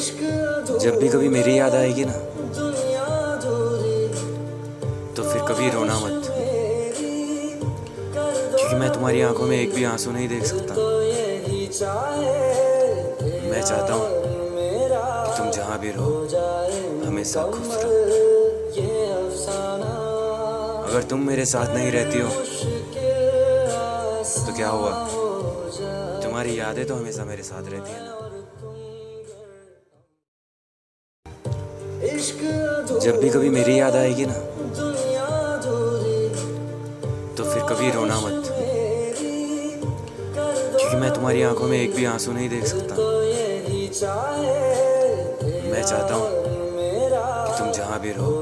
जब भी कभी मेरी याद आएगी ना, तो फिर कभी रोना मत, क्योंकि मैं तुम्हारी आंखों में एक भी आंसू नहीं देख सकता। मैं चाहता हूँ कि तुम जहाँ भी रहो हमेशा खुश रहो। अगर तुम मेरे साथ नहीं रहती हो तो क्या हुआ, तुम्हारी यादें तो हमेशा मेरे साथ रहती है ना। जब भी कभी मेरी याद आएगी ना, तो फिर कभी रोना मत, क्योंकि मैं तुम्हारी आंखों में एक भी आंसू नहीं देख सकता। मैं चाहता हूँ कि तुम जहाँ भी रहो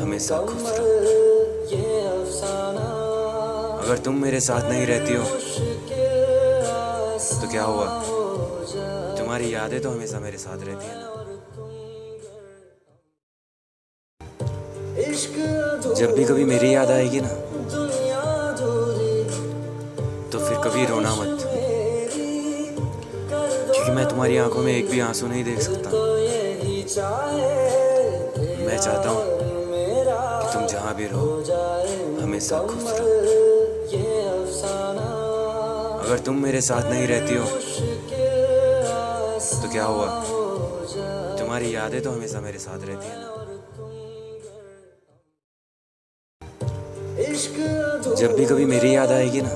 हमेशा खुश रहो। अगर तुम मेरे साथ नहीं रहती हो तो क्या हुआ, तुम्हारी यादें तो हमेशा मेरे साथ रहती है ना। जब भी कभी मेरी याद आएगी ना, तो फिर कभी रोना मत, क्योंकि मैं तुम्हारी आंखों में एक भी आंसू नहीं देख सकता। मैं चाहता हूँ कि तुम जहाँ भी रहो हमेशा खुश रहो। अगर तुम मेरे साथ नहीं रहती हो तो क्या हुआ, तुम्हारी यादें तो हमेशा मेरे साथ रहती है ना। जब भी कभी मेरी याद आएगी ना,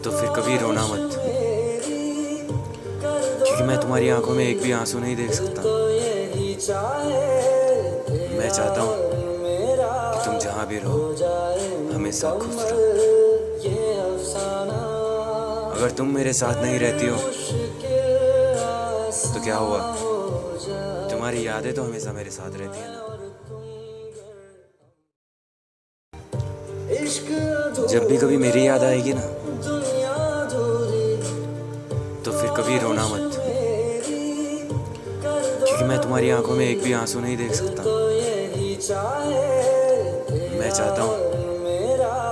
तो फिर कभी रोना मत, क्योंकि मैं तुम्हारी आंखों में एक भी आंसू नहीं देख सकता। मैं चाहता हूँ कि तुम जहाँ भी रहो हमेशा खुश रहो। अगर तुम मेरे साथ नहीं रहती हो तो क्या हुआ, तुम्हारी यादें तो हमेशा मेरे साथ रहती है ना। जब भी कभी मेरी याद आएगी ना, तो फिर कभी रोना मत, क्योंकि मैं तुम्हारी आंखों में एक भी आंसू नहीं देख सकता। मैं चाहता हूँ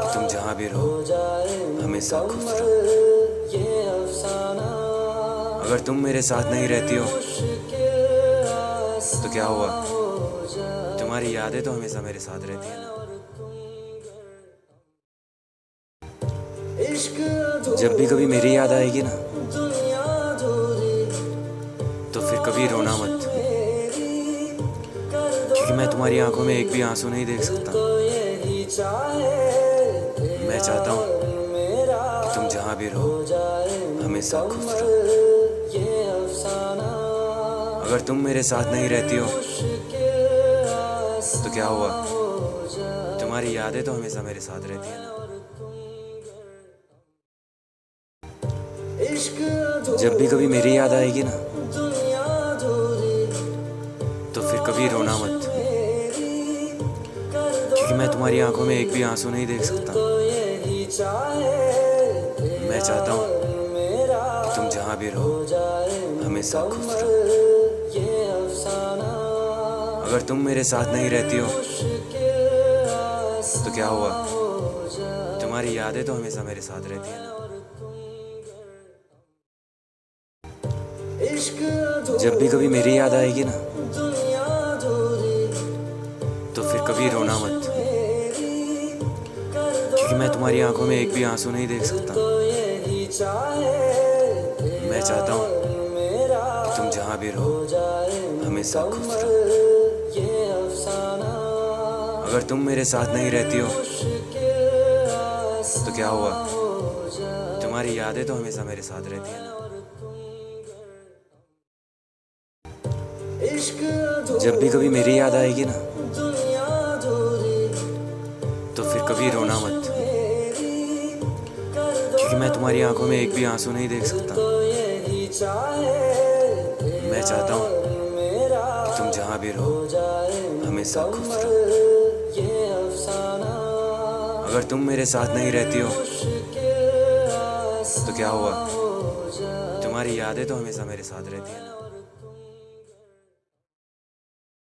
कि तुम जहाँ भी रहो हमेशा खुश रहो। अगर तुम मेरे साथ नहीं रहती हो तो क्या हुआ, तुम्हारी यादें तो हमेशा मेरे साथ रहती है ना। जब भी कभी मेरी याद आएगी ना, तो फिर कभी रोना मत, क्योंकि मैं तुम्हारी आंखों में एक भी आंसू नहीं देख सकता। मैं चाहता हूँ कि तुम जहाँ भी रहो हमेशा खुश रहो। अगर तुम मेरे साथ नहीं रहती हो तो क्या हुआ, तुम्हारी यादें तो हमेशा मेरे साथ रहती है ना। जब भी कभी मेरी याद आएगी ना, तो फिर कभी रोना मत, क्योंकि मैं तुम्हारी आंखों में एक भी आंसू नहीं देख सकता। मैं चाहता हूँ कि तुम जहाँ भी रहो हमेशा खुश रहो। अगर तुम मेरे साथ नहीं रहती हो तो क्या हुआ, तुम्हारी यादें तो हमेशा मेरे साथ रहती है ना। जब भी कभी मेरी याद आएगी ना, तो फिर कभी रोना मत, क्योंकि मैं तुम्हारी आंखों में एक भी आंसू नहीं देख सकता। मैं चाहता हूँ कि तुम जहाँ भी रहो हमेशा खुश रहो। अगर तुम मेरे साथ नहीं रहती हो तो क्या हुआ, तुम्हारी यादें तो हमेशा मेरे साथ रहती है ना। जब भी कभी मेरी याद आएगी ना, तो फिर कभी रोना मत, क्योंकि मैं तुम्हारी आंखों में एक भी आंसू नहीं देख सकता। मैं चाहता हूँ कि तुम जहाँ भी रहो हमेशा खुश रहो। अगर तुम मेरे साथ नहीं रहती हो तो क्या हुआ, तुम्हारी यादें तो हमेशा मेरे साथ रहती है ना।